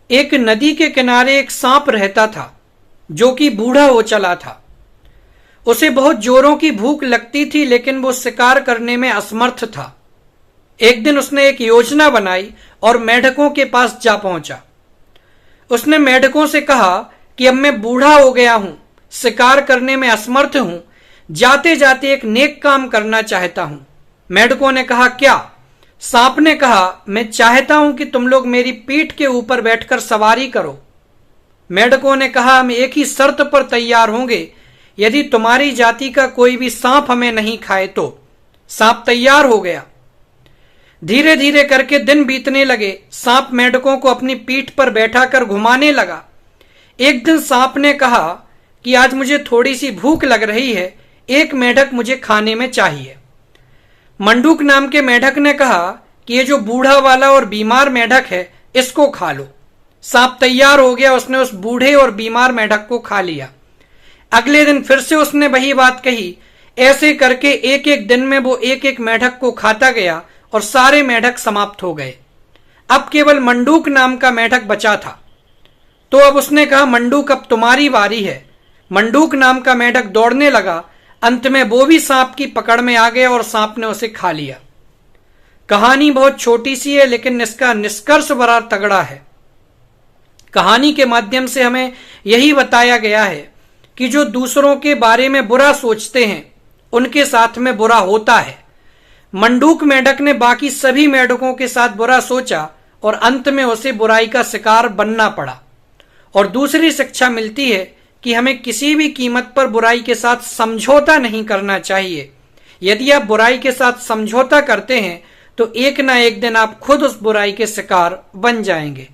एक नदी के किनारे एक सांप रहता था जो कि बूढ़ा हो चला था। उसे बहुत जोरों की भूख लगती थी, लेकिन वो शिकार करने में असमर्थ था। एक दिन उसने एक योजना बनाई और मेंढकों के पास जा पहुंचा। उसने मेंढकों से कहा कि अब मैं बूढ़ा हो गया हूं, शिकार करने में असमर्थ हूं, जाते जाते एक नेक काम करना चाहता हूं। मेंढकों ने कहा, क्या? सांप ने कहा, मैं चाहता हूं कि तुम लोग मेरी पीठ के ऊपर बैठकर सवारी करो। मेंढकों ने कहा, हम एक ही शर्त पर तैयार होंगे, यदि तुम्हारी जाति का कोई भी सांप हमें नहीं खाए तो। सांप तैयार हो गया। धीरे धीरे करके दिन बीतने लगे। सांप मेंढकों को अपनी पीठ पर बैठाकर घुमाने लगा। एक दिन सांप ने कहा कि आज मुझे थोड़ी सी भूख लग रही है, एक मेंढक मुझे खाने में चाहिए। मंडूक नाम के मेंढक ने कहा कि ये जो बूढ़ा वाला और बीमार मेंढक है, इसको खा लो। सांप तैयार हो गया। उसने उस बूढ़े और बीमार मेंढक को खा लिया। अगले दिन फिर से उसने वही बात कही। ऐसे करके एक एक दिन में वो एक एक मेंढक को खाता गया और सारे मेंढक समाप्त हो गए। अब केवल मंडूक नाम का मेंढक बचा था। तो अब उसने कहा, मंडूक अब तुम्हारी बारी है। मंडूक नाम का मेंढक दौड़ने लगा। अंत में वो भी सांप की पकड़ में आ गया और सांप ने उसे खा लिया। कहानी बहुत छोटी सी है, लेकिन इसका निष्कर्ष बड़ा तगड़ा है। कहानी के माध्यम से हमें यही बताया गया है कि जो दूसरों के बारे में बुरा सोचते हैं, उनके साथ में बुरा होता है। मंडूक मेंढक ने बाकी सभी मेंढकों के साथ बुरा सोचा और अंत में उसे बुराई का शिकार बनना पड़ा। और दूसरी शिक्षा मिलती है कि हमें किसी भी कीमत पर बुराई के साथ समझौता नहीं करना चाहिए। यदि आप बुराई के साथ समझौता करते हैं तो एक ना एक दिन आप खुद उस बुराई के शिकार बन जाएंगे।